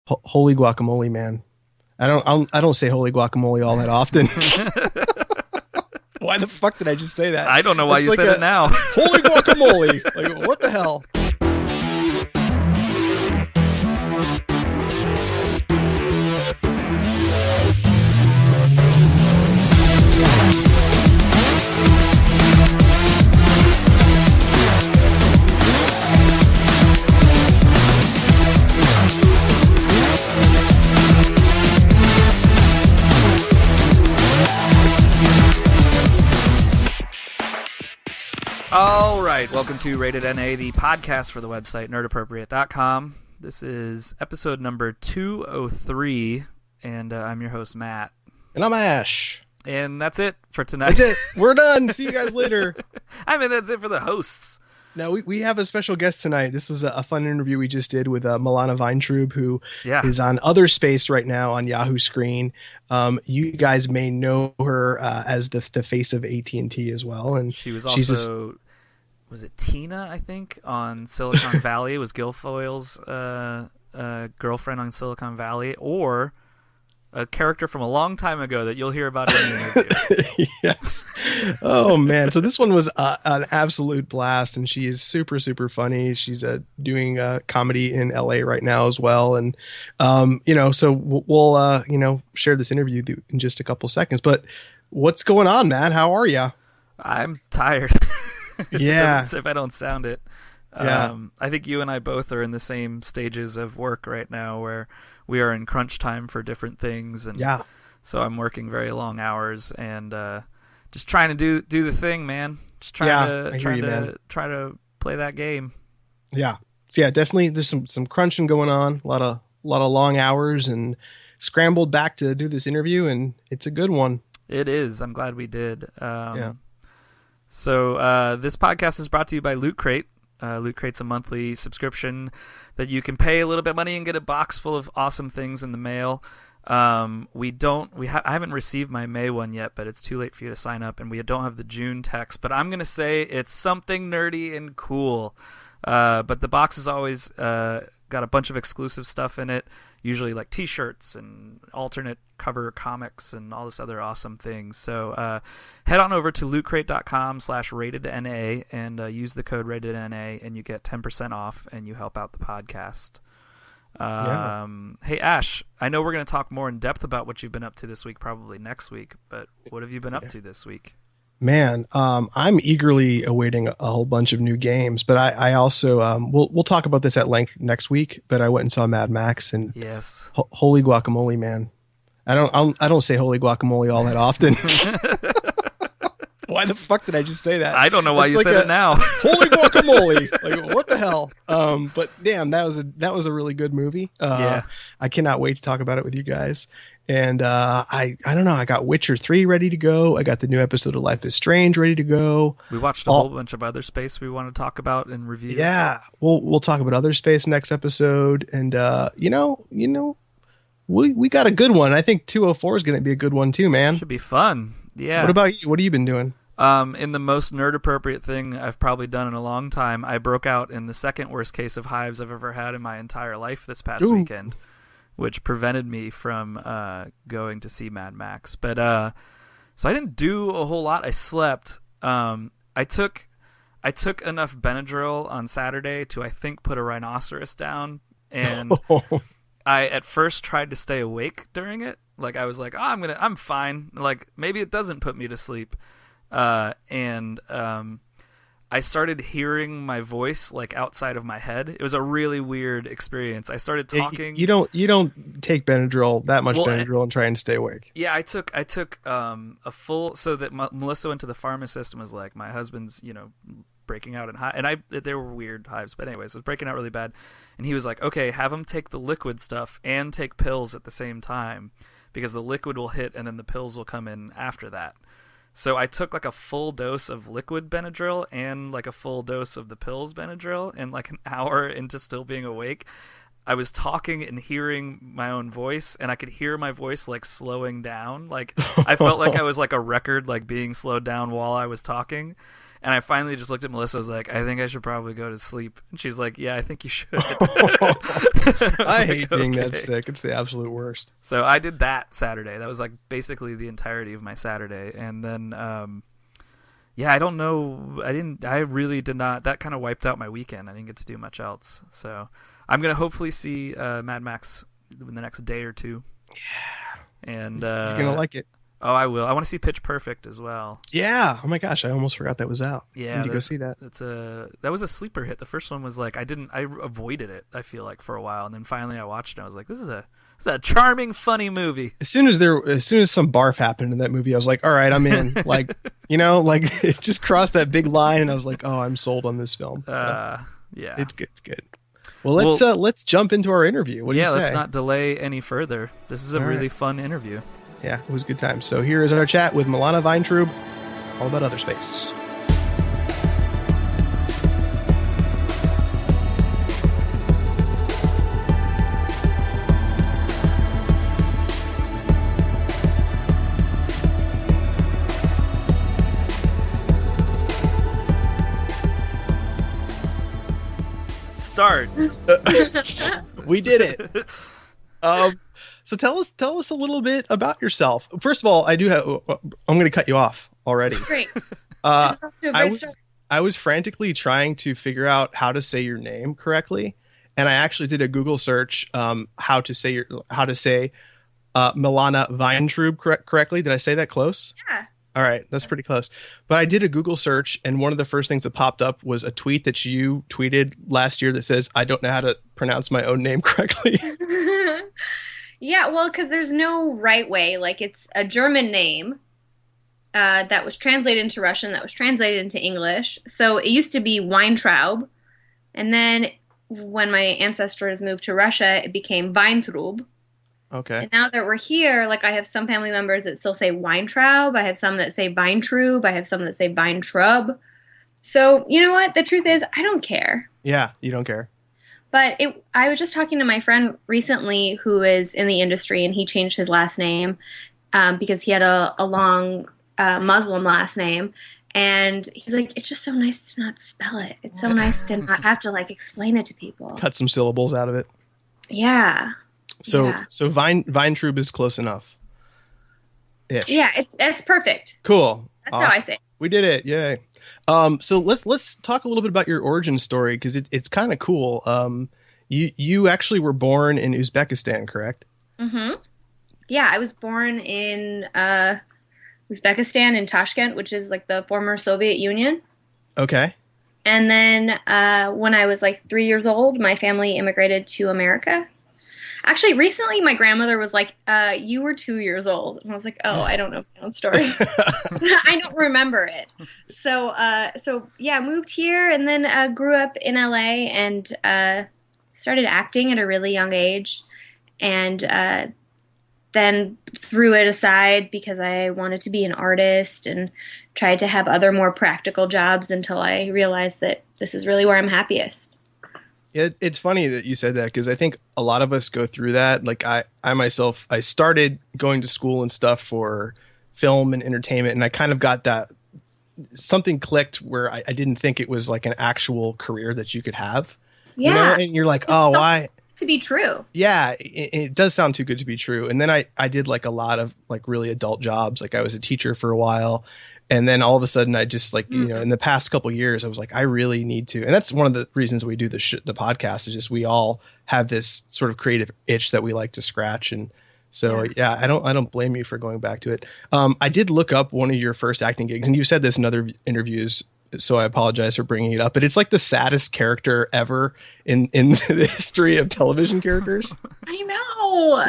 Holy guacamole, man. I don't say holy guacamole all that often. Why the fuck did I just say that? I don't know why you said it now. Holy guacamole. Like, what the hell? All right, welcome to Rated NA, the podcast for the website nerdappropriate.com. This is episode number 203, and I'm your host, Matt. And I'm Ash. And that's it for tonight. That's it. We're done. See you guys later. I mean, that's it for the hosts. Now, we have a special guest tonight. This was a fun interview we just did with Milana Vayntrub, who is on Other Space right now on Yahoo Screen. You guys may know her as the face of AT&T as well. And she was also, was it Tina, I think, on Silicon Valley? It was Guilfoyle's girlfriend on Silicon Valley, or a character from a long time ago that you'll hear about in the interview. Yes. Oh, man. So this one was an absolute blast, and she is super, super funny. She's doing comedy in LA right now as well. And, so we'll share this interview in just a couple seconds. But what's going on, Matt? How are you? I'm tired. Yeah. If I don't sound it. Yeah. I think you and I both are in the same stages of work right now where we are in crunch time for different things. And so I'm working very long hours and just trying to do the thing, man. Just trying to play that game. Yeah. So yeah, definitely there's some crunching going on, a lot of long hours, and scrambled back to do this interview, and it's a good one. It is. I'm glad we did. So this podcast is brought to you by Loot Crate. Loot Crate's a monthly subscription that you can pay a little bit of money and get a box full of awesome things in the mail. I haven't received my May one yet, but it's too late for you to sign up, and we don't have the June text. But I'm gonna say it's something nerdy and cool. But the box has always got a bunch of exclusive stuff in it, usually like T-shirts and alternate cover comics and all this other awesome things. So head on over to lootcrate.com/ratedNA and use the code ratedNA, and you get 10% off, and you help out the podcast. Hey, Ash, I know we're going to talk more in depth about what you've been up to this week, probably next week, but what have you been up to this week? Man, I'm eagerly awaiting a whole bunch of new games, but I also we'll talk about this at length next week. But I went and saw Mad Max, and yes, holy guacamole, man! I don't say holy guacamole all that often. Why the fuck did I just say that? I don't know why you said it now. Holy guacamole! Like, what the hell? But damn, that was a really good movie. I cannot wait to talk about it with you guys. And I don't know. I got Witcher 3 ready to go. I got the new episode of Life is Strange ready to go. We watched a whole bunch of Other Space we want to talk about and review. Yeah, we'll talk about Other Space next episode. And we got a good one. I think 204 is going to be a good one too, man. Should be fun. Yeah. What about you? What have you been doing? In the most nerd appropriate thing I've probably done in a long time, I broke out in the second worst case of hives I've ever had in my entire life this past weekend, which prevented me from going to see Mad Max. But so I didn't do a whole lot. I slept. I took enough Benadryl on Saturday to, I think, put a rhinoceros down, and I at first tried to stay awake during it. Like, I was like, I'm fine. Like, maybe it doesn't put me to sleep. And I started hearing my voice like outside of my head. It was a really weird experience. I started talking. You don't take Benadryl, that much Benadryl, and try and stay awake. Yeah, I took a full, so that Melissa went to the pharmacist and was like, my husband's, breaking out in hives, and they were weird hives, but anyways, it was breaking out really bad. And he was like, okay, have him take the liquid stuff and take pills at the same time, because the liquid will hit and then the pills will come in after that. So I took like a full dose of liquid Benadryl and like a full dose of the pills Benadryl, and like an hour into still being awake, I was talking and hearing my own voice, and I could hear my voice like slowing down. Like, I felt like I was like a record, like being slowed down while I was talking. And I finally just looked at Melissa. I was like, I think I should probably go to sleep. And she's like, yeah, I think you should. I hate being that sick. It's the absolute worst. So I did that Saturday. That was like basically the entirety of my Saturday. And then, yeah, I don't know. I really did not. That kind of wiped out my weekend. I didn't get to do much else. So I'm going to hopefully see Mad Max in the next day or two. Yeah. And you're going to like it. Oh, I will. I want to see Pitch Perfect as well. Yeah. Oh my gosh, I almost forgot that was out. Yeah, I need to go see that. That was a sleeper hit. The first one was like I avoided it. I feel like for a while, and then finally I watched it. I was like, this is a charming, funny movie. As soon as some barf happened in that movie, I was like, all right, I'm in. Like, like it just crossed that big line, and I was like, oh, I'm sold on this film. So, yeah, it's good. It's good. Well, let's jump into our interview. What do you say? Let's not delay any further. This is a really fun interview. Yeah, it was a good time. So here is our chat with Milana Vayntrub, all about Other Space. Start. We did it. So tell us a little bit about yourself. First of all, I'm going to cut you off already. Great. I was frantically trying to figure out how to say your name correctly, and I actually did a Google search how to say Milana Vayntrub correctly. Did I say that close? Yeah. All right, that's pretty close. But I did a Google search, and one of the first things that popped up was a tweet that you tweeted last year that says, "I don't know how to pronounce my own name correctly." Yeah, well, because there's no right way. Like, it's a German name that was translated into Russian, that was translated into English. So it used to be Weintraub. And then when my ancestors moved to Russia, it became Vayntrub. Okay. And now that we're here, like, I have some family members that still say Weintraub. I have some that say Vayntrub. I have some that say Vayntrub. So, you know what? The truth is, I don't care. Yeah, you don't care. But I was just talking to my friend recently who is in the industry, and he changed his last name because he had a long Muslim last name. And he's like, it's just so nice to not spell it. It's so nice to not have to, like, explain it to people. Cut some syllables out of it. Yeah. So yeah. Vayntrub is close enough. Ish. Yeah, it's perfect. Cool. That's awesome. how I say it. We did it. Yay. So let's talk a little bit about your origin story, because it's kind of cool. You actually were born in Uzbekistan, correct? Mm-hmm. Yeah, I was born in Uzbekistan, in Tashkent, which is like the former Soviet Union. Okay. And then when I was like 3 years old, my family immigrated to America. Actually, recently my grandmother was like, you were 2 years old. And I was like, oh, I don't know my own story. I don't remember it. So yeah, moved here and then grew up in LA and started acting at a really young age. And then threw it aside because I wanted to be an artist and tried to have other more practical jobs until I realized that this is really where I'm happiest. It's funny that you said that, because I think a lot of us go through that. Like I myself, I started going to school and stuff for film and entertainment, and I kind of got that something clicked where I didn't think it was like an actual career that you could have. Yeah. You know? And you're like, oh, why? To be true. Yeah, it does sound too good to be true. And then I did like a lot of like really adult jobs. Like I was a teacher for a while. And then all of a sudden I just like, you know, in the past couple of years, I was like, I really need to. And that's one of the reasons we do the podcast is just we all have this sort of creative itch that we like to scratch. And so, yeah, I don't blame you for going back to it. I did look up one of your first acting gigs, and you said this in other interviews, so I apologize for bringing it up, but it's like the saddest character ever in the history of television characters. I know.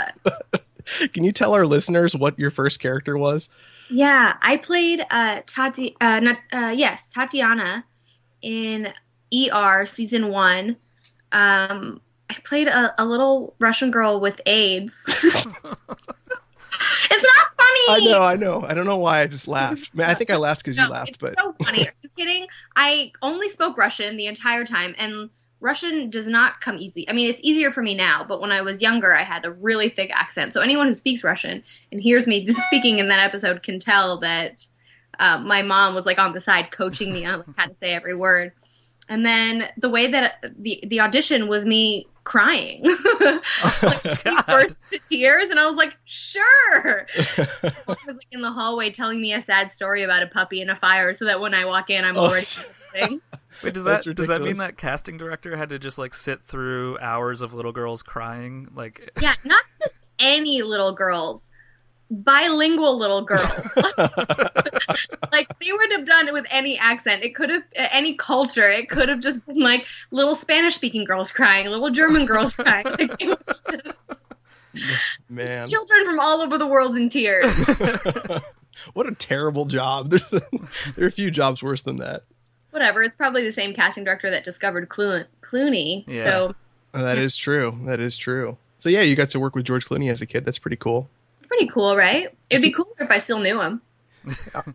Can you tell our listeners what your first character was? Yeah, I played Tatiana in ER season 1. I played a little Russian girl with AIDS. It's not funny. I know. I don't know why I just laughed. I mean, I think I laughed because you laughed. It's but so funny. Are you kidding? I only spoke Russian the entire time, and Russian does not come easy. I mean, it's easier for me now, but when I was younger, I had a really thick accent. So anyone who speaks Russian and hears me just speaking in that episode can tell that my mom was like on the side coaching me on like, how to say every word. And then the way that the audition was me crying. Like he burst to tears and I was like, sure. I was like in the hallway telling me a sad story about a puppy in a fire so that when I walk in I'm already sing. Wait, does that mean that casting director had to just like sit through hours of little girls crying? Like yeah, not just any little girls. Bilingual little girls. Like they would have done it with any accent. It could have any culture. It could have just been like little Spanish speaking girls crying, little German girls crying. Like, it was just man, children from all over the world in tears. What a terrible job. There are a few jobs worse than that. Whatever. It's probably the same casting director that discovered Clooney. Yeah. So that is true. That is true. So yeah, you got to work with George Clooney as a kid. That's pretty cool. Pretty cool, right? It'd be cooler if I still knew him.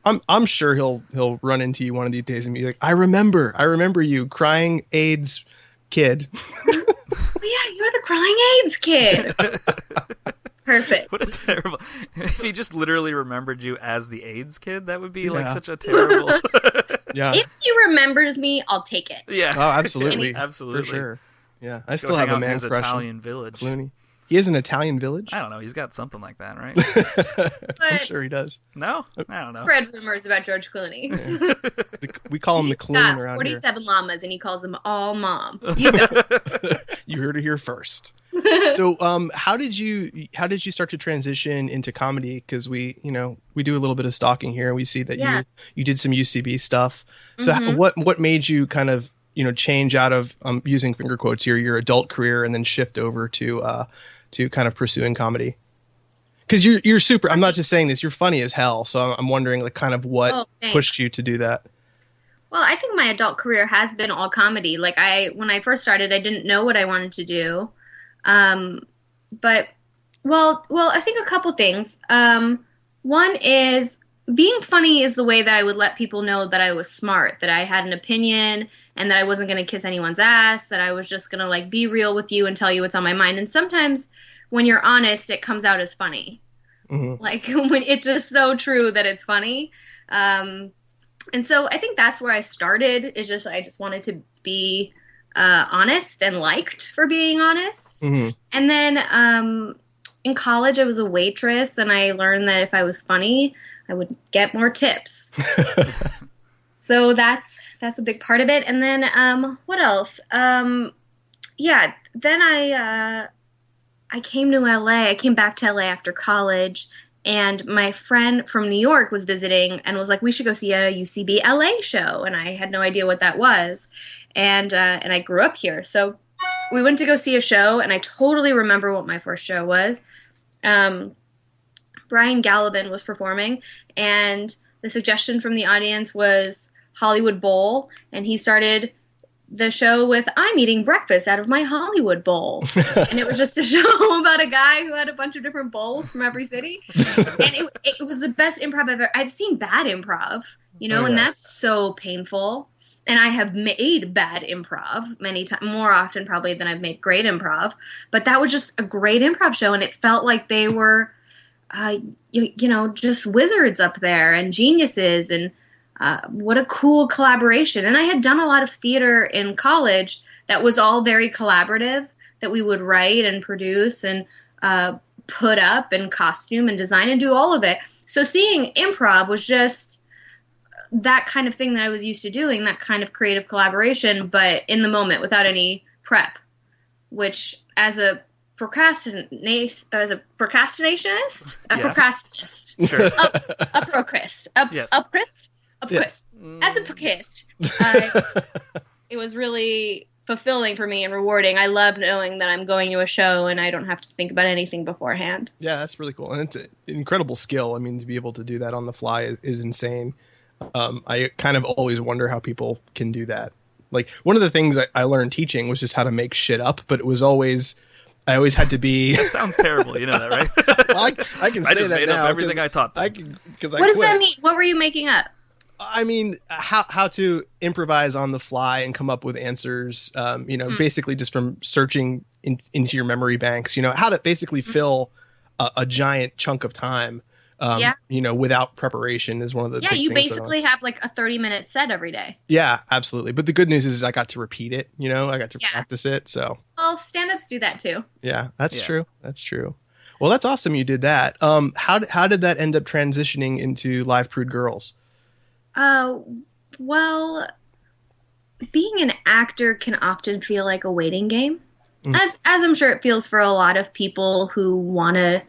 I'm sure he'll run into you one of these days and be like, I remember you, crying AIDS kid. Oh yeah, you're the crying AIDS kid. Perfect. What a terrible. If he just literally remembered you as the AIDS kid, that would be like such a terrible. Yeah. If he remembers me, I'll take it. Yeah. Oh, absolutely. Absolutely. For sure. Yeah. I still have a man crush. Italian Village. Clooney. He is an Italian Village? I don't know. He's got something like that, right? I'm sure he does. No? I don't know. Spread rumors about George Clooney. Yeah. We call him the Clooney around 47 llamas, and he calls them all mom. You know. You heard it here first. So, how did you start to transition into comedy? Because we do a little bit of stalking here, and we see that you did some UCB stuff. So, what made you kind of change out of using finger quotes here your adult career and then shift over to kind of pursuing comedy? Because you're super. I'm not just saying this. You're funny as hell. So I'm wondering like kind of what pushed you to do that. Well, I think my adult career has been all comedy. Like when I first started, I didn't know what I wanted to do. But I think a couple things. One is being funny is the way that I would let people know that I was smart, that I had an opinion, and that I wasn't going to kiss anyone's ass, that I was just going to like be real with you and tell you what's on my mind. And sometimes when you're honest, it comes out as funny. Mm-hmm. Like when it's just so true that it's funny. And so I think that's where I started. I just wanted to be honest and liked for being honest. Mm-hmm. And then in college, I was a waitress, and I learned that if I was funny, I would get more tips. So that's a big part of it. And then what else? Then I came to LA. I came back to LA after college, and my friend from New York was visiting and was like, we should go see a UCB LA show. And I had no idea what that was. And I grew up here. So we went to go see a show, and I totally remember what my first show was. Brian Gallivan was performing, and the suggestion from the audience was Hollywood Bowl, and he started the show with, I'm eating breakfast out of my Hollywood Bowl. And it was just a show about a guy who had a bunch of different bowls from every city. And it was the best improv I've seen bad improv, and that's so painful. And I have made bad improv many times, more often probably than I've made great improv. But that was just a great improv show, and it felt like they were just wizards up there and geniuses, and what a cool collaboration. And I had done a lot of theater in college that was all very collaborative, that we would write and produce and put up and costume and design and do all of it. So seeing improv was just that kind of thing that I was used to doing, that kind of creative collaboration, but in the moment without any prep, which as a procrastinationist, a procrastinist, sure. a procrast, as a procrast, it was really fulfilling for me and rewarding. I love knowing that I'm going to a show and I don't have to think about anything beforehand. Yeah, that's really cool, and it's an incredible skill. I mean, to be able to do that on the fly is insane. I kind of always wonder how people can do that. Like one of the things I learned teaching was just how to make shit up, but it was always. I always had to be. That sounds terrible. You know that, right? Well, I can say I just that made now up everything I taught them. What does that mean? What were you making up? I mean, how to improvise on the fly and come up with answers. Basically just from searching into your memory banks. How to basically fill a giant chunk of time Yeah. without preparation is one of the Yeah, big you things that I like. basically have like a 30-minute set every day. Yeah, absolutely. But the good news is I got to repeat it, I got to Yeah. practice it. So Well, stand-ups do that too. yeah, that's Yeah. true. That's true. Well, that's awesome you did that. How did that end up transitioning into Live Prude Girls? Uh, well, being an actor can often feel like a waiting game, Mm. as I'm sure it feels for a lot of people who want to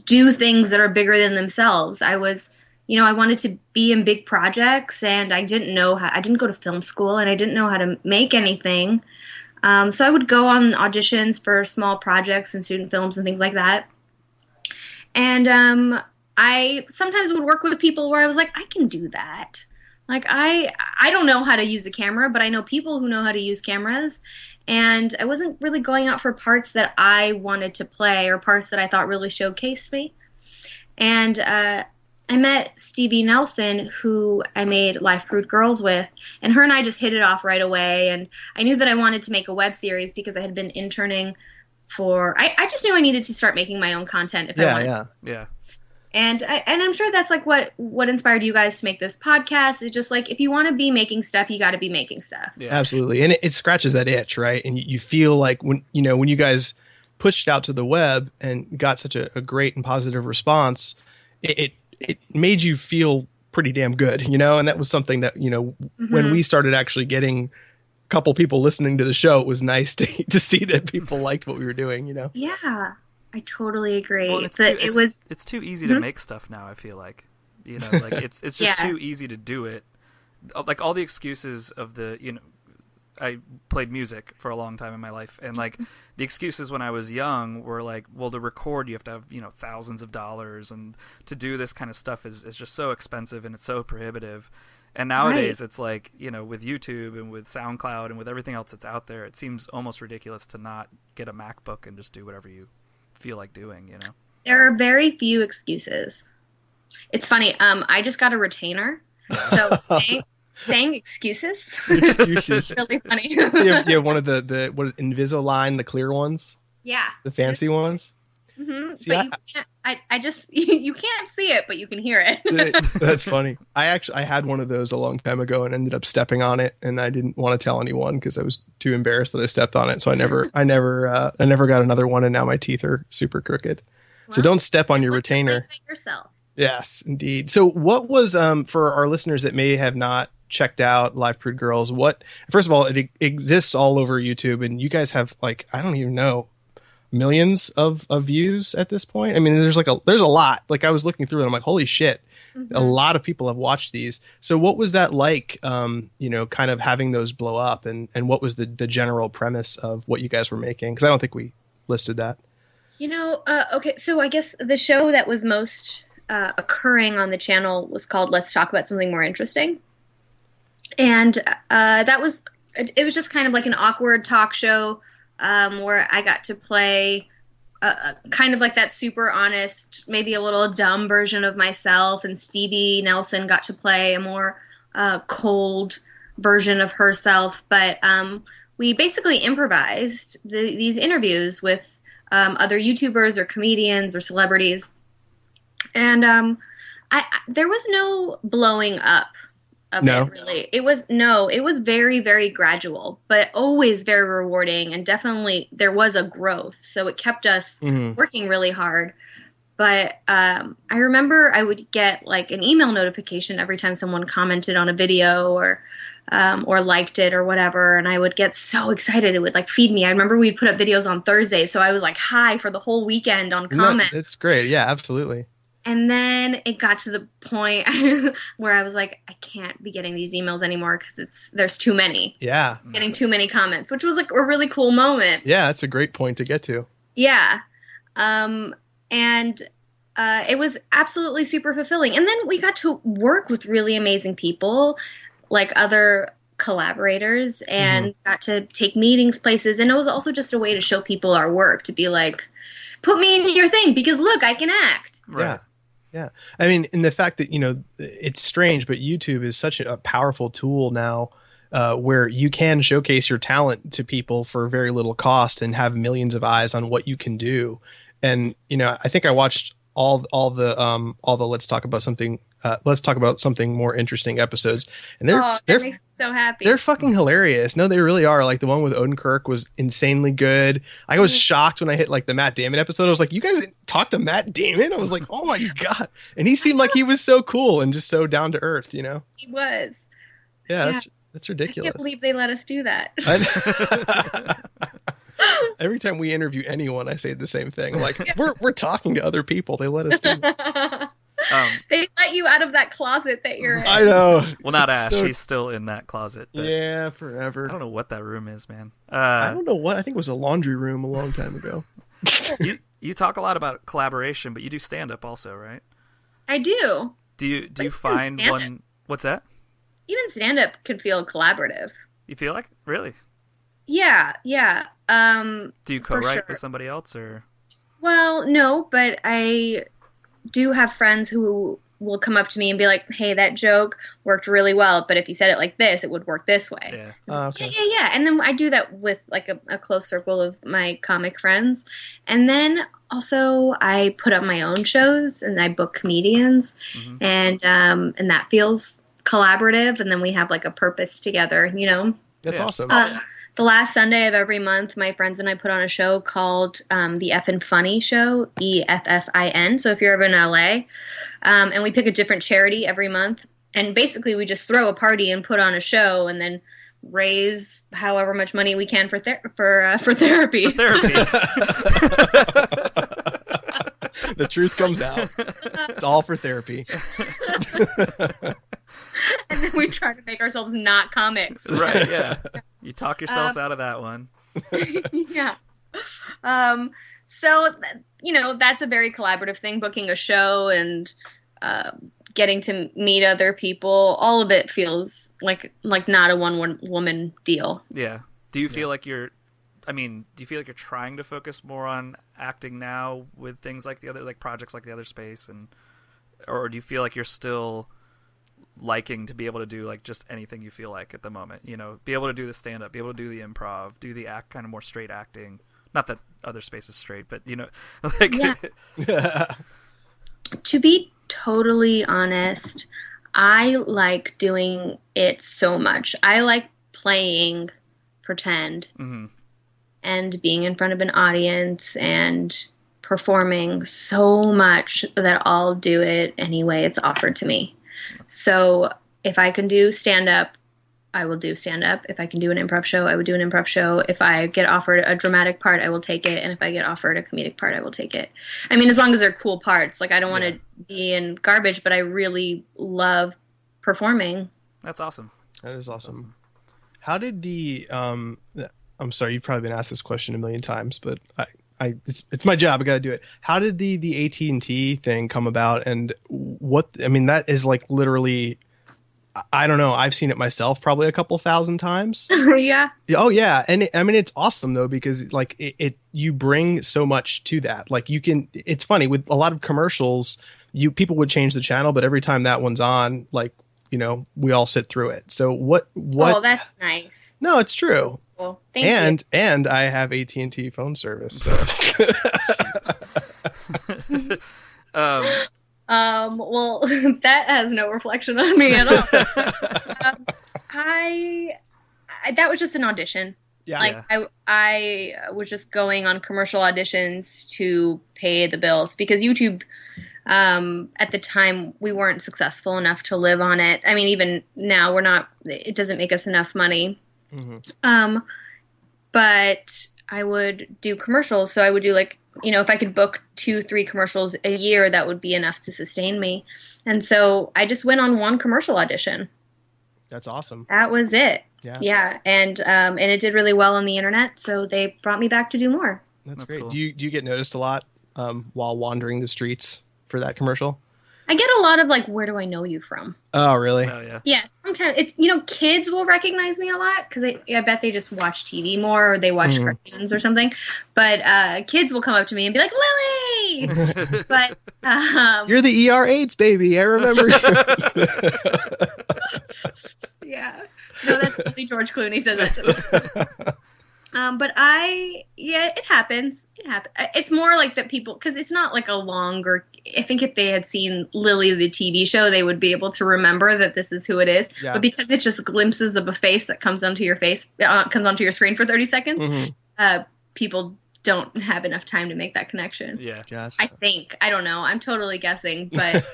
do things that are bigger than themselves. I wanted to be in big projects, and I didn't know how. I didn't go to film school, and I didn't know how to make anything. So I would go on auditions for small projects and student films and things like that. And I sometimes would work with people where I was like, I can do that. Like I don't know how to use a camera, but I know people who know how to use cameras. And I wasn't really going out for parts that I wanted to play or parts that I thought really showcased me. And I met Stevie Nelson, who I made Life Prude Girls with, and her and I just hit it off right away. And I knew that I wanted to make a web series because I had been interning I just knew I needed to start making my own content if I wanted. Yeah. And I'm sure that's like what inspired you guys to make this podcast. Is just like, if you want to be making stuff, you got to be making stuff. Yeah. Absolutely. And it scratches that itch, right? And you feel like when you guys pushed out to the web and got such a great and positive response, it made you feel pretty damn good, and that was something that, when we started actually getting a couple people listening to the show, it was nice to see that people liked what we were doing, Yeah, I totally agree. Well, it's too easy to make stuff now, I feel like. Like it's just Yeah. too easy to do it. Like all the excuses of I played music for a long time in my life, and like the excuses when I was young were like, well, to record you have to have thousands of dollars, and to do this kind of stuff is just so expensive and it's so prohibitive. And nowadays it's like, with YouTube and with SoundCloud and with everything else that's out there, it seems almost ridiculous to not get a MacBook and just do whatever you feel like doing. There are very few excuses. It's funny. I just got a retainer, so saying excuses is really funny. So you have one of the what is Invisalign, the clear ones, Yeah. the fancy ones. Mm-hmm. See, But you can't. I just you can't see it, but you can hear it. That's funny. I had one of those a long time ago and ended up stepping on it, and I didn't want to tell anyone because I was too embarrassed that I stepped on it. So I never got another one, and now my teeth are super crooked. So don't step on your retainer. Yourself. Yes, indeed. So what was for our listeners that may have not checked out Live Prude Girls? First of all, it exists all over YouTube, and you guys have like, I don't even know, millions of views at this point. I mean, there's a lot. Like I was looking through it, I'm like, holy shit. Mm-hmm. A lot of people have watched these. So what was that like, kind of having those blow up, and what was the general premise of what you guys were making? Because I don't think we listed that. Okay, so I guess the show that was most occurring on the channel was called Let's Talk About Something More Interesting. And it was just kind of like an awkward talk show where I got to play kind of like that super honest, maybe a little dumb version of myself, and Stevie Nelson got to play a more cold version of herself. But we basically improvised these interviews with other YouTubers or comedians or celebrities. And there was no blowing up of it, really. It was very, very gradual, but always very rewarding, and definitely there was a growth. So it kept us working really hard. But I remember I would get like an email notification every time someone commented on a video or liked it or whatever, and I would get so excited. It would like feed me. I remember we'd put up videos on Thursdays, so I was like high for the whole weekend on comments. That's great. Yeah, absolutely. And then it got to the point where I was like, I can't be getting these emails anymore because there's too many. Yeah. Getting too many comments, which was like a really cool moment. Yeah, that's a great point to get to. Yeah. And it was absolutely super fulfilling. And then we got to work with really amazing people, like other collaborators, and got to take meetings places. And it was also just a way to show people our work, to be like, put me in your thing because look, I can act. Right. Yeah. I mean, in the fact that, it's strange, but YouTube is such a powerful tool now where you can showcase your talent to people for very little cost and have millions of eyes on what you can do. And, I think I watched all the let's talk about something more interesting episodes, and that makes me so happy. They're fucking hilarious. No, they really are. Like the one with Odenkirk was insanely good. I was shocked when I hit like the Matt Damon episode. I was like, you guys talked to Matt Damon? I was like, oh my god! And he seemed like he was so cool and just so down to earth. You know, he was. Yeah. That's ridiculous. I can't believe they let us do that. Every time we interview anyone, I say the same thing. I'm like, we're talking to other people. They let us do it. They let you out of that closet that you're in. I know. Well, not Ash. She's still in that closet. Yeah, forever. I don't know what that room is, man. I don't know what. I think it was a laundry room a long time ago. You talk a lot about collaboration, but you do stand-up also, right? I do. Do you find one... What's that? Even stand-up could feel collaborative. You feel like? Really? Yeah. Do you co-write with somebody else, or? Well, no, but I do have friends who will come up to me and be like, hey, that joke worked really well, but if you said it like this, it would work this way. Yeah. Okay. Yeah. And then I do that with like a close circle of my comic friends. And then also I put up my own shows and I book comedians, and that feels collaborative, and then we have like a purpose together, you know? That's awesome. The last Sunday of every month, my friends and I put on a show called the Effin' Funny Show, EFFIN. So if you're ever in LA, and we pick a different charity every month, and basically we just throw a party and put on a show, and then raise however much money we can for therapy. For therapy. The truth comes out. It's all for therapy. And then we try to make ourselves not comics. Right, yeah. You talk yourselves out of that one. Yeah. So, you know, that's a very collaborative thing, booking a show and getting to meet other people. All of it feels like not a one-woman deal. Yeah. Do you feel like you're trying to focus more on acting now with things like the other, like projects like The Other Space, or do you feel like you're still liking to be able to do like just anything you feel like at the moment, you know, be able to do the stand-up, be able to do the improv, do the act, kind of more straight acting? Not that Other Space is straight, but you know, like To be totally honest, I like doing it so much. I like playing pretend and being in front of an audience and performing so much that I'll do it any way it's offered to me. So if I can do stand-up, I will do stand-up. If I can do an improv show, I would do an improv show. If I get offered a dramatic part, I will take it. And if I get offered a comedic part, I will take it. I mean, as long as they're cool parts. Like, I don't want to be in garbage, but I really love performing. That's awesome. That is awesome. How did the I'm sorry, you've probably been asked this question a million times, but it's my job. I got to do it. How did the AT&T thing come about? And that is like literally, I don't know. I've seen it myself probably a couple thousand times. Yeah. Oh yeah. And it's awesome though, because like you bring so much to that. Like it's funny with a lot of commercials, people would change the channel, but every time that one's on, like, you know, we all sit through it. So what? Oh, that's nice. No, it's true. Well, thank you. And I have AT&T phone service. So. Well, that has no reflection on me at all. That was just an audition. Yeah. Like I was just going on commercial auditions to pay the bills because YouTube, at the time we weren't successful enough to live on it. I mean, even now it doesn't make us enough money. But I would do commercials. So I would do like, you know, if I could book 2-3 commercials a year, that would be enough to sustain me. And so I just went on one commercial audition. That's awesome. That was it. Yeah. Yeah. And it did really well on the internet. So they brought me back to do more. That's great. Cool. Do you get noticed a lot while wandering the streets for that commercial? I get a lot of like, where do I know you from? Oh, really? Oh, yeah. Yeah, sometimes it's, you know, kids will recognize me a lot because I bet they just watch TV more or they watch cartoons or something. But kids will come up to me and be like, Lily! But you're the ER/AIDS baby. I remember. Yeah. No, that's only George Clooney says that to me. But yeah, it happens. It happens. It's more like that people, because it's not like a longer. I think if they had seen Lily the TV show, they would be able to remember that this is who it is. Yeah. But because it's just glimpses of a face that comes onto your comes onto your screen for 30 seconds, people don't have enough time to make that connection. Yeah. Gotcha. I think. I don't know. I'm totally guessing, but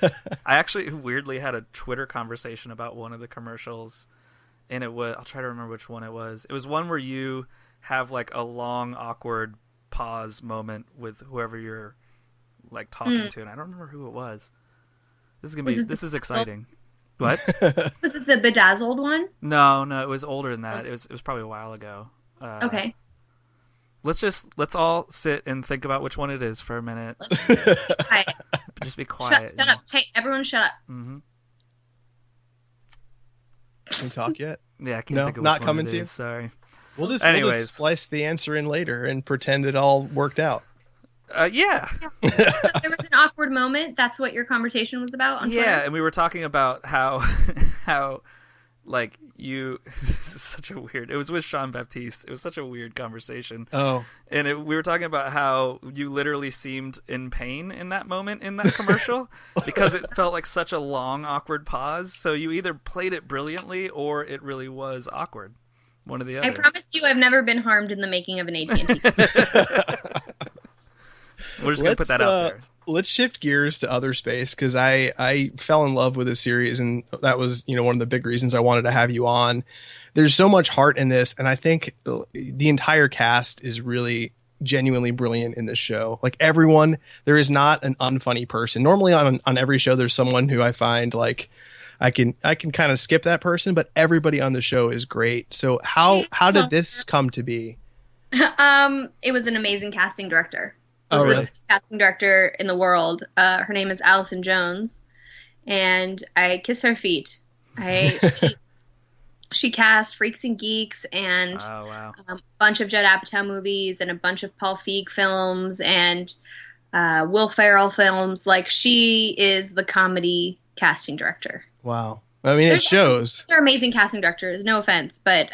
I actually weirdly had a Twitter conversation about one of the commercials, and I'll try to remember which one it was. It was one where you have like a long, awkward pause moment with whoever you're like talking to, and I don't remember who it was. This is exciting. What? Was it the Bedazzled one? No, it was older than that. It was probably a while ago. Okay. Let's all sit and think about which one it is for a minute. Just be quiet. Shut up. Hey, everyone shut up. Mm-hmm. Can we talk yet? Yeah, I can't think of which not one coming it to you. is. Sorry. We'll just splice the answer in later and pretend it all worked out. Yeah. So there was an awkward moment. That's what your conversation was about on Twitter? Yeah, and we were talking about how like you this is such a weird. It was with Sean Baptiste. It was such a weird conversation. Oh. And we were talking about how you literally seemed in pain in that moment in that commercial because it felt like such a long, awkward pause. So you either played it brilliantly or it really was awkward. One or the other. I promise you I've never been harmed in the making of an AT&T. We're just going to put that out there. Let's shift gears to Other Space, because I fell in love with this series, and that was one of the big reasons I wanted to have you on. There's so much heart in this, and I think the entire cast is really genuinely brilliant in this show. Like everyone, there is not an unfunny person. Normally on every show there's someone who I find like I can kind of skip that person, but everybody on the show is great. So how did this come to be? It was an amazing casting director. It was the best casting director in the world. Her name is Allison Jones, and I kiss her feet. She cast Freaks and Geeks and a bunch of Judd Apatow movies and a bunch of Paul Feig films and Will Ferrell films. Like, she is the comedy casting director. Wow. I mean, it shows. They're amazing casting directors, no offense, but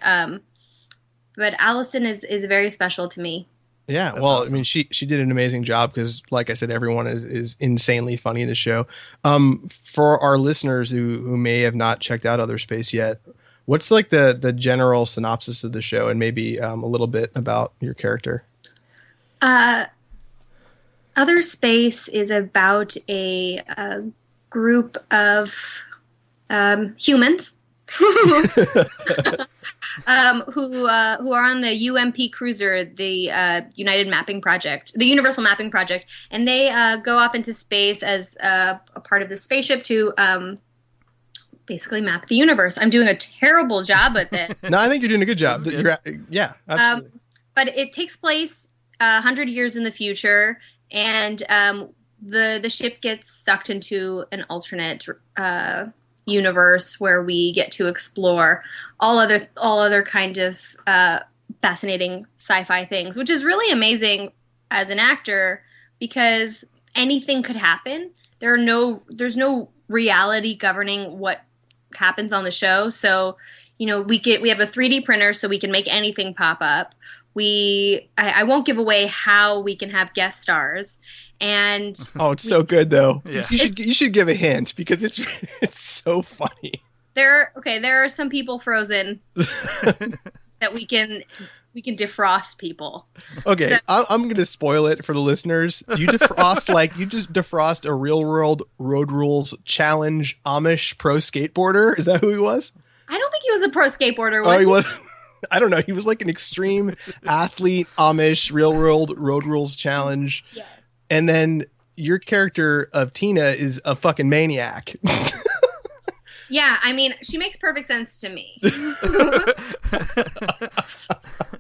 Allison is very special to me. Yeah, That's well, awesome. I mean, she did an amazing job because, like I said, everyone is insanely funny in the show. For our listeners who may have not checked out Other Space yet, what's like the general synopsis of the show, and maybe a little bit about your character? Other Space is about a group of humans who are on the UMP cruiser, the Universal Mapping Project, and they go off into space as a part of the spaceship to basically map the universe. I'm doing a terrible job at this. No, I think you're doing a good job. Yeah, absolutely. But it takes place 100 years in the future, and the ship gets sucked into an alternate universe where we get to explore all other kind of fascinating sci-fi things, which is really amazing as an actor because anything could happen. There's no reality governing what happens on the show. So, we have a 3D printer so we can make anything pop up. I won't give away how we can have guest stars. And it's so good though. Yeah. You should give a hint because it's so funny. There are some people frozen that we can defrost people. Okay, so, I'm going to spoil it for the listeners. You defrost a real world road rules challenge Amish pro skateboarder. Is that who he was? I don't think he was a pro skateboarder. He was. I don't know. He was like an extreme athlete, Amish real world road rules challenge. Yes. And then your character of Tina is a fucking maniac. Yeah, I mean, she makes perfect sense to me.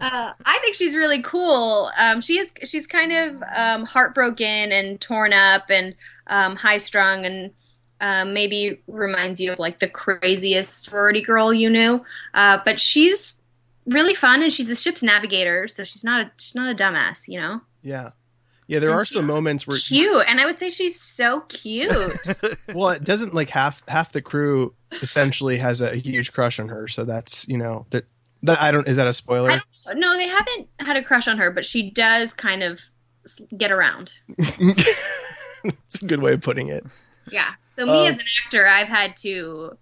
I think she's really cool. She's kind of heartbroken and torn up and high strung and maybe reminds you of like the craziest sorority girl you knew. But she's really fun and she's the ship's navigator, so she's not a dumbass, Yeah. Yeah, there are some moments where cute, and I would say she's so cute. Well, it doesn't like half the crew essentially has a huge crush on her, so that's that I don't. Is that a spoiler? No, they haven't had a crush on her, but she does kind of get around. It's a good way of putting it. Yeah. So me as Um, an actor, I've had to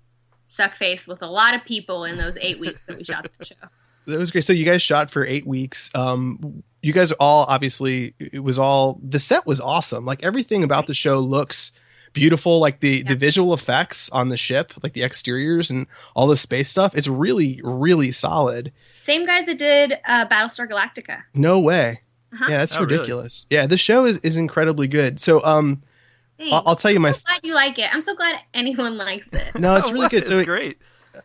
suck face with a lot of people in those 8 weeks that we shot the show. that was great. So you guys shot for 8 weeks. You guys all obviously the set was awesome. Like everything about the show looks beautiful. Like the visual effects on the ship, like the exteriors and all the space stuff. It's really, really solid. Same guys that did Battlestar Galactica. No way. Uh-huh. Yeah, that's Oh, really? ridiculous. Yeah, the show is incredibly good. So I'll tell you I'm so glad you like it. I'm so glad anyone likes it. no, it's really good. It's So great.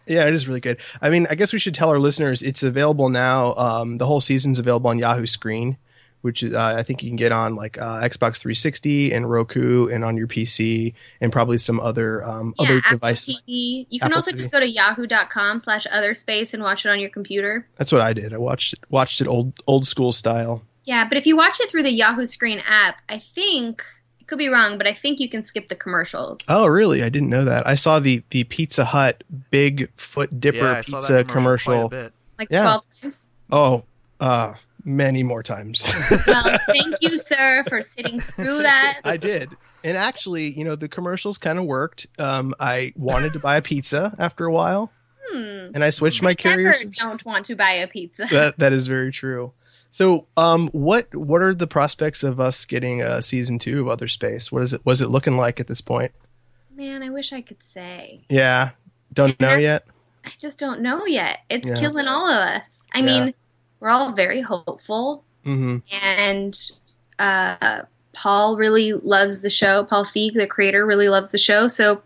yeah, it is really good. I mean, I guess we should tell our listeners it's available now. The whole season's available on Yahoo Screen, which I think you can get on like Xbox 360 and Roku and on your PC and probably some other other Apple devices. TV. You can Apple also TV. just go to yahoo.com/otherspace and watch it on your computer. That's what I did. I watched it old school style. Yeah, but if you watch it through the Yahoo Screen app, I think, I could be wrong, but I think you can skip the commercials. Oh, really? I didn't know that. I saw the Pizza Hut Big Foot Dipper Yeah, I saw pizza that commercial. quite a bit. Like Yeah. 12 times. Oh, many more times. Well, thank you, sir, for sitting through that. I did. And actually, the commercials kind of worked. I wanted to buy a pizza after a while, and I switched my Never carriers. don't want to buy a pizza. That is very true. So, what are the prospects of us getting a season 2 of Other Space? Was it looking like at this point? Man, I wish I could say. Yeah, don't know yet. I just don't know yet. It's Yeah. killing all of us. I mean, we're all very hopeful, Mm-hmm. and Paul really loves the show. Paul Feig, the creator, really loves the show. So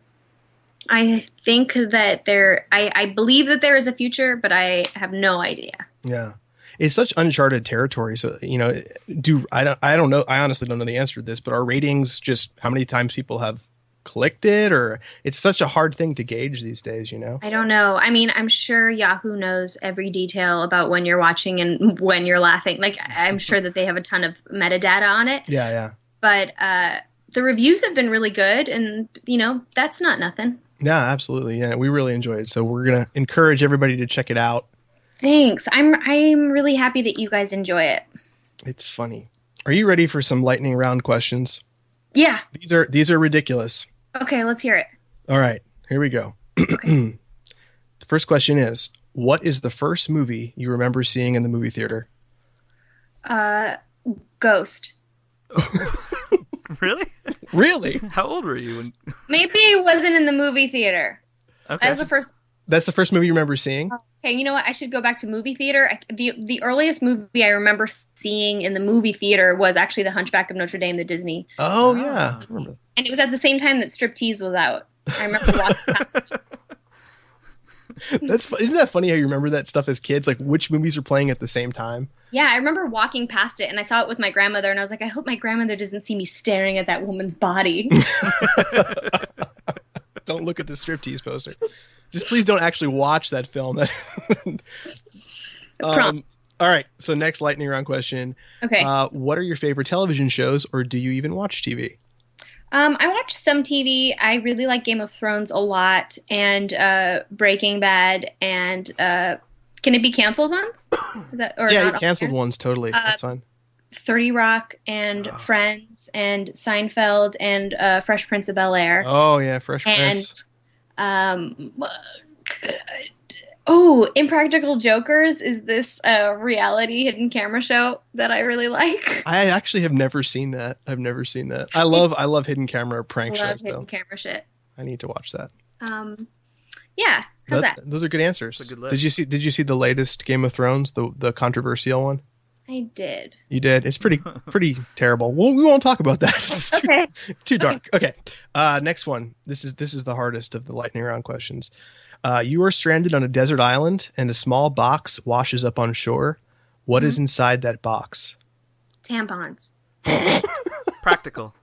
I think that I believe that there is a future, but I have no idea. Yeah. It's such uncharted territory. So, I don't know. I honestly don't know the answer to this, but are ratings just how many times people have clicked it, or it's such a hard thing to gauge these days, I don't know. I mean, I'm sure Yahoo knows every detail about when you're watching and when you're laughing. Like, I'm sure that they have a ton of metadata on it. Yeah, yeah. But the reviews have been really good, and, that's not nothing. Yeah, absolutely. Yeah, we really enjoyed it. So we're going to encourage everybody to check it out. Thanks. I'm really happy that you guys enjoy it. It's funny. Are you ready for some lightning round questions? Yeah. These are ridiculous. Okay, let's hear it. All right, here we go. The first question is, what is the first movie you remember seeing in the movie theater? Ghost. Really? Really? How old were you? Maybe it wasn't in the movie theater. Okay. That was the first. That's the first movie you remember seeing? Okay, you know what? I should go back to movie theater. The earliest movie I remember seeing in the movie theater was actually The Hunchback of Notre Dame, the Disney. Oh, yeah. I remember that. And it was at the same time that Striptease was out. I remember watching that. Isn't that funny how you remember that stuff as kids? Like which movies are playing at the same time? Yeah, I remember walking past it, and I saw it with my grandmother, and I was like, I hope my grandmother doesn't see me staring at that woman's body. Don't look at the striptease poster. Just please don't actually watch that film. All right. So next lightning round question. Okay. What are your favorite television shows, or do you even watch TV? I watch some TV. I really like Game of Thrones a lot, and Breaking Bad, and Can It Be Canceled Ones? Is that or Yeah, not canceled on ones totally. That's fine. 30 Rock and Friends and Seinfeld and Fresh Prince of Bel-Air. Oh yeah, Fresh Prince. And Impractical Jokers is this reality hidden camera show that I really like. I actually have never seen that. I've never seen that. I love hidden camera prank I love shows though. hidden camera shit. I need to watch that. Yeah, how's that? Those are good answers. That's a good list. Did you see the latest Game of Thrones, the controversial one? I did. You did. It's pretty terrible. Well, we won't talk about that. It's Okay. too dark. Okay. Next one. This is the hardest of the lightning round questions. You are stranded on a desert island and a small box washes up on shore. What is inside that box? Tampons. Practical.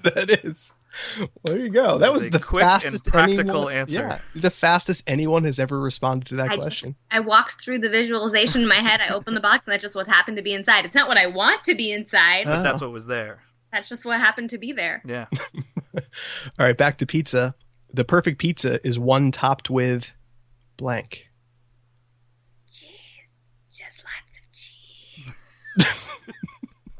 That is. Well, there you go. That was a the quick and fastest practical anyone, answer. Yeah, the fastest anyone has ever responded to that question. I walked through the visualization in my head. I opened the box, and that's just what happened to be inside. It's not what I want to be inside. But that's what was there. That's just what happened to be there. Yeah. All right, back to pizza. The perfect pizza is one topped with blank. Cheese. Just lots of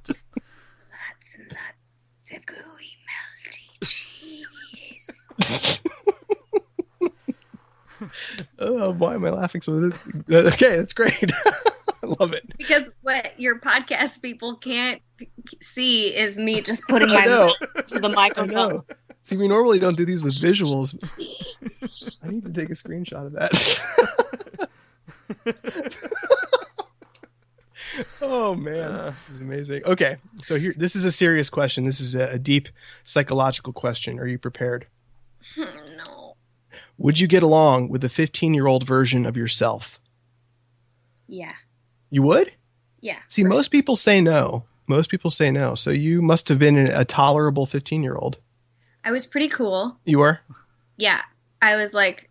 Just Lots and lots of gooey melty cheese. Oh, why am I laughing so? Okay, that's great. I love it. Because what your podcast people can't see is me just putting I my know. mouth to the I microphone. know. See, we normally don't do these with visuals. I need to take a screenshot of that. Oh man, this is amazing. Okay, so here, this is a serious question. This is a deep psychological question. Are you prepared? No. Would you get along with a 15-year-old version of yourself? Yeah. You would? Yeah. See, most people say no. Most people say no. So you must have been a tolerable 15-year-old. I was pretty cool. You were? Yeah. I was like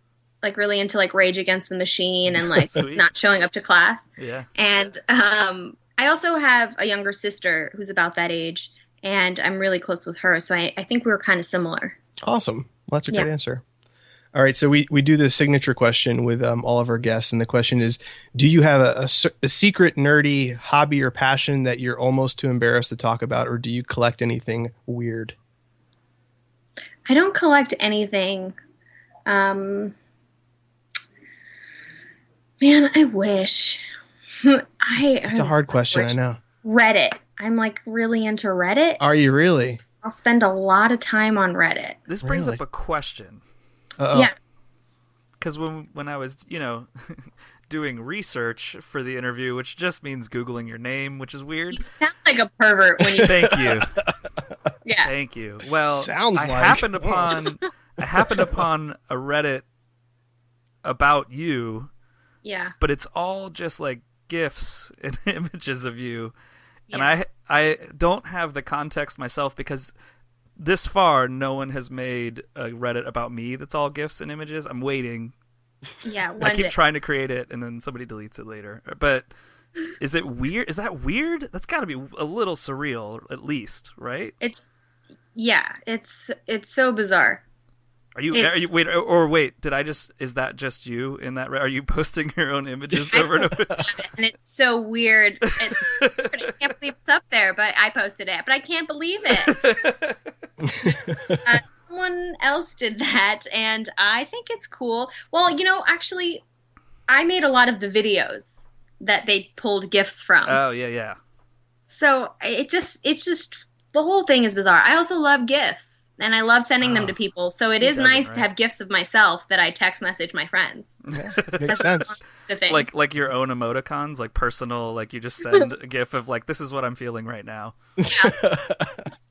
really into like Rage Against the Machine and like Sweet. not showing up to class. yeah. And I also have a younger sister who's about that age, and I'm really close with her. So I think we were kind of similar. Awesome. Well, that's a great Yeah. answer. All right, so we do the signature question with all of our guests, and the question is, do you have a secret nerdy hobby or passion that you're almost too embarrassed to talk about, or do you collect anything weird? I don't collect anything. Man, I wish. It's a hard question, I know. Reddit. I'm like really into Reddit. Are you really? I'll spend a lot of time on Reddit. This brings Really? up a question. Uh-oh. Yeah. Because when I was, doing research for the interview, which just means Googling your name, which is weird. You sound like a pervert when you Thank you. Yeah. Thank you. Well, Sounds I like- happened upon a Reddit about you, Yeah. but it's all just like GIFs and images of you. And Yeah. I don't have the context myself because this far no one has made a Reddit about me that's all GIFs and images. I'm waiting. Yeah, I one keep day. trying to create it and then somebody deletes it later. But is it weird? Is that weird? That's got to be a little surreal at least, right? It's so bizarre. Are you It's- wait, did I just is that just you in that are you posting your own images over and over? And it's so weird. I can't believe it's up there, but I posted it. But I can't believe it. Someone else did that, and I think it's cool. Well, actually, I made a lot of the videos that they pulled GIFs from. Oh, yeah. So it's just the whole thing is bizarre. I also love GIFs, and I love sending them to people. So it Who is doesn't, nice to right? have GIFs of myself that I text message my friends. Yeah, makes sense. The thing. Like your own emoticons, like personal, like you just send a GIF of like this is what I'm feeling right now.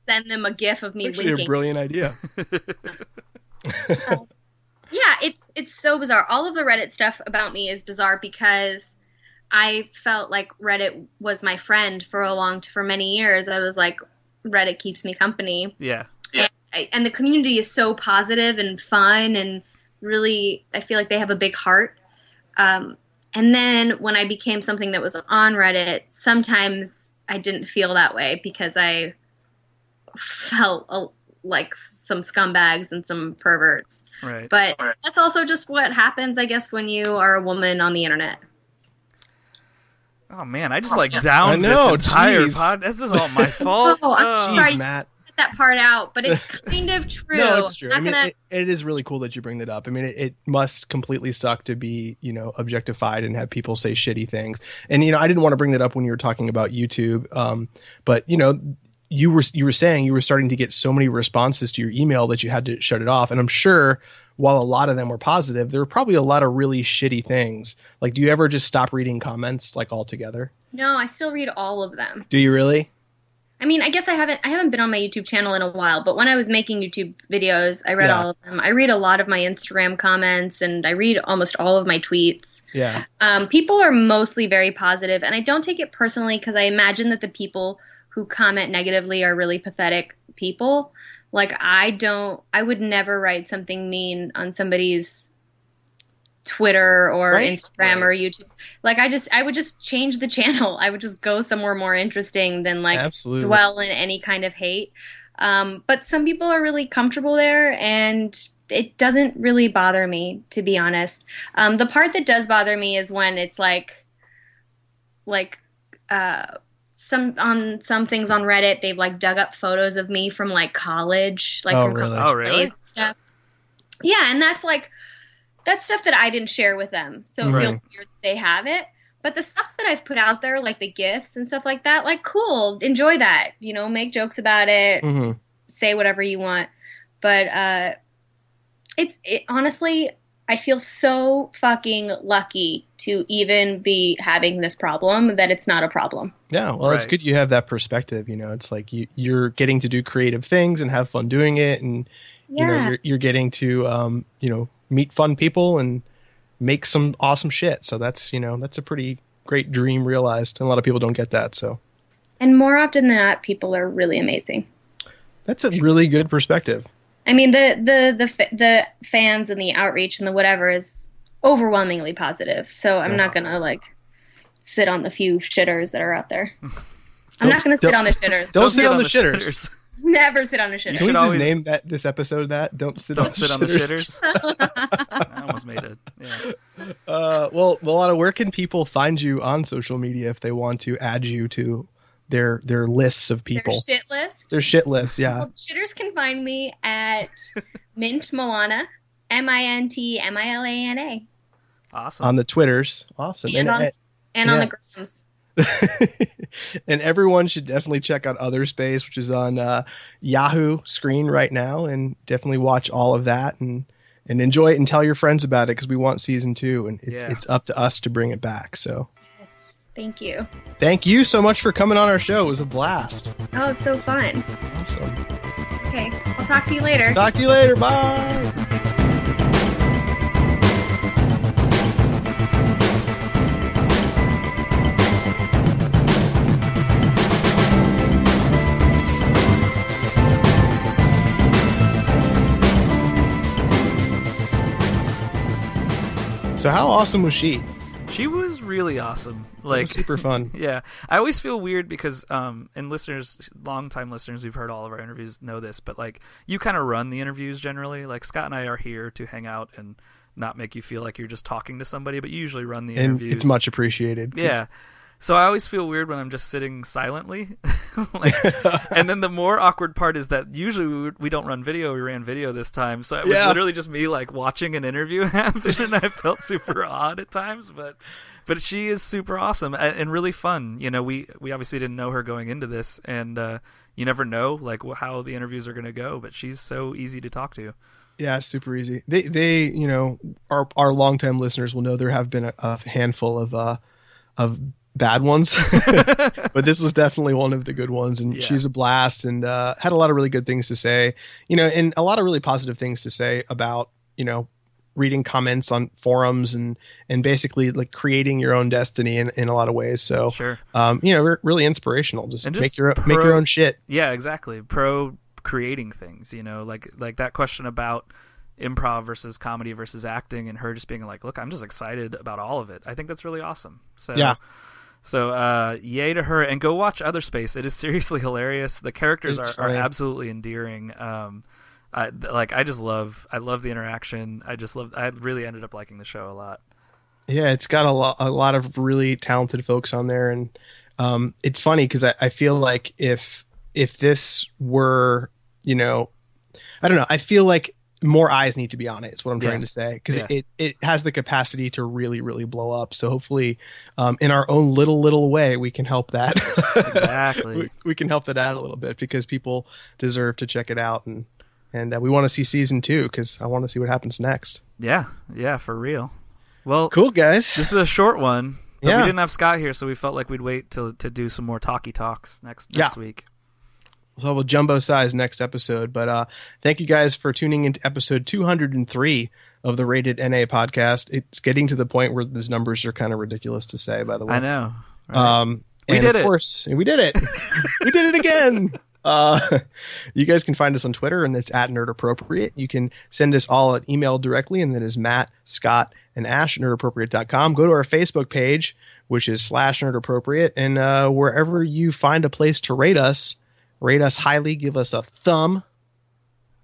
Send them a GIF of me It's actually winking. a brilliant idea. Yeah, it's so bizarre. All of the Reddit stuff about me is bizarre because I felt like Reddit was my friend for many years. I was like, Reddit keeps me company. Yeah. And the community is so positive and fun, and really, I feel like they have a big heart. And then when I became something that was on Reddit, sometimes I didn't feel that way because I felt like some scumbags and some perverts. Right. But that's also just what happens, I guess, when you are a woman on the internet. Oh man, I just like downed I know, this entire jeez. pod. This is all my fault. Oh, I'm Ugh. sorry. Jeez, Matt. Cut that part out, but it's kind of true. No, it's true. I'm I mean, not gonna- it is really cool that you bring that up. I mean, it must completely suck to be, objectified and have people say shitty things. And, I didn't want to bring that up when you were talking about YouTube. But, you were saying you were starting to get so many responses to your email that you had to shut it off. And I'm sure while a lot of them were positive, there were probably a lot of really shitty things. Like, do you ever just stop reading comments like altogether? No, I still read all of them. Do you really? I mean, I guess I haven't been on my YouTube channel in a while, but when I was making YouTube videos, I read Yeah. all of them. I read a lot of my Instagram comments, and I read almost all of my tweets. Yeah. People are mostly very positive, and I don't take it personally because I imagine that the people who comment negatively are really pathetic people. Like, I would never write something mean on somebody's Twitter or Right. Instagram or YouTube. Like, I would just change the channel. I would just go somewhere more interesting than like Absolutely. dwell in any kind of hate. But some people are really comfortable there, and it doesn't really bother me, to be honest. The part that does bother me is when it's like some things on Reddit, they've like dug up photos of me from like college, like Oh, from really? college Oh, really? plays and stuff. Yeah, and that's stuff that I didn't share with them, so it Right. feels weird that they have it. But the stuff that I've put out there, like the gifts and stuff like that, like cool, enjoy that. Make jokes about it, Mm-hmm. say whatever you want. But it honestly, I feel so fucking lucky to even be having this problem that it's not a problem. Yeah, well, it's Right. good you have that perspective. It's like you're getting to do creative things and have fun doing it, and Yeah. you're getting to meet fun people and make some awesome shit. So that's a pretty great dream realized, and a lot of people don't get that. So And more often than not, people are really amazing. that's a really good perspective. I mean, the fans and the outreach and the whatever is overwhelmingly positive. So I'm not gonna like sit on the few shitters that are out there. I'm not gonna sit on the shitters. Don't sit on the shitters. Never sit on the Can shitters. we should just always- name this episode that? Don't sit Don't sit on on the the shitters. shitters. I almost made it. Yeah. Well, Milana, where can people find you on social media if they want to add you to their lists of people? Their shit list. Their shit lists, yeah. Well, shitters can find me at Mint Milana, MintMilana. Awesome. On the Twitters. Awesome. And on yeah. the grams. And everyone should definitely check out Other Space, which is on Yahoo Screen right now, and definitely watch all of that and enjoy it and tell your friends about it, because we want season 2, and it's up to us to bring it back. So Yes, thank you. thank you so much for coming on our show. It was a blast. Oh, so fun. Awesome. Okay, I'll talk to you later. Talk to you later. Bye. So how awesome was she? She was really awesome. It Like was super fun. Yeah, I always feel weird because, and listeners, longtime listeners who've heard all of our interviews know this, but like you kind of run the interviews generally. Like Scott and I are here to hang out and not make you feel like you're just talking to somebody, but you usually run the And interviews. it's much appreciated. Yeah. So I always feel weird when I'm just sitting silently. And then the more awkward part is that usually we don't run video. We ran video this time. So it was literally just me like watching an interview happen, and I felt super odd at times. But she is super awesome and really fun. We obviously didn't know her going into this, and you never know like how the interviews are going to go. But she's so easy to talk to. Yeah, super easy. They our longtime listeners will know there have been a handful of bad ones, but this was definitely one of the good ones, and she's a blast, and had a lot of really good things to say, and a lot of really positive things to say about reading comments on forums and basically like creating your own destiny in a lot of ways. So Sure. Really inspirational. Just And make your own shit. Yeah, exactly. Pro creating things, like that question about improv versus comedy versus acting, and her just being like, look, I'm just excited about all of it. I think that's really awesome. So yay to her, and go watch Other Space. It is seriously hilarious. The characters are absolutely endearing. I love the interaction. I really ended up liking the show a lot. Yeah, it's got a lot of really talented folks on there, and it's funny because I feel like if this were, I don't know, I feel like more eyes need to be on it. Is what I'm trying to say, because it has the capacity to really, really blow up. So hopefully, in our own little way, we can help that. Exactly. we can help that out a little bit, because people deserve to check it out, and we want to see season 2, because I want to see what happens next. Yeah, for real. Well, cool, guys. This is a short one. But Yeah. we didn't have Scott here, so we felt like we'd wait to do some more talkie talks next week. We'll have a jumbo size next episode, but thank you guys for tuning into episode 203 of the Rated NA podcast. It's getting to the point where these numbers are kind of ridiculous to say, by the way. I know. Right? We did it. Of course, we did it. We did it again. You guys can find us on Twitter, and it's at NerdAppropriate. You can send us all an email directly, and that is Matt, Scott, and Ash at nerdappropriate.com. Go to our Facebook page, which is /NerdAppropriate, and wherever you find a place to rate us highly, give us a thumb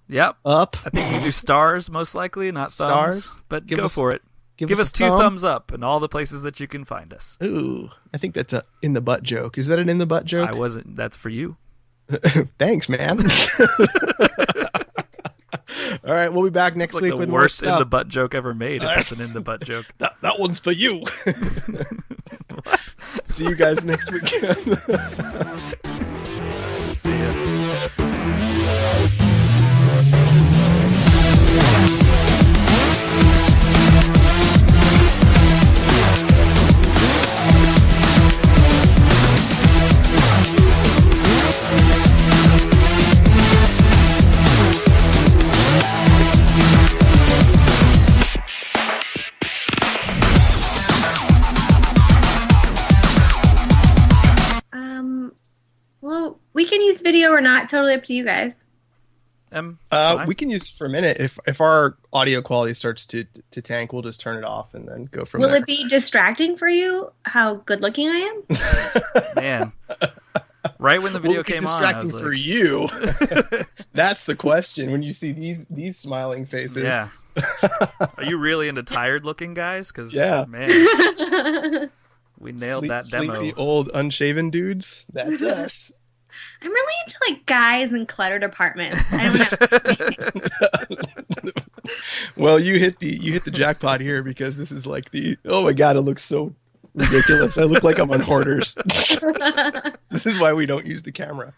Yep. up. I think you do stars most likely, not thumbs, Stars. but go for it. Give us 2 thumb. thumbs up in all the places that you can find us. Ooh, I think that's a in the butt joke. Is that an in the butt joke? I wasn't. That's for you. Thanks, man. All right, we'll be back next It's like week the with worst more in the stuff. butt joke ever made. If that's an in the butt joke. That one's for you. What? See you guys next week. See ya. Well, we can use video or not. Totally up to you guys. Fine. We can use it for a minute. If our audio quality starts to tank, we'll just turn it off and then go from Will there. it be distracting for you how good looking I am? Man. Right when the video Will it be came on, I distracting was for like, you? That's the question. When you see these smiling faces, yeah. Are you really into tired looking guys? Because Yeah. man, we nailed that demo. Sleepy old unshaven dudes. That's us. I'm really into like guys in cluttered apartments. I don't know. Well, you hit the jackpot here because this is like oh my god, it looks so ridiculous. I look like I'm on Hoarders. This is why we don't use the camera.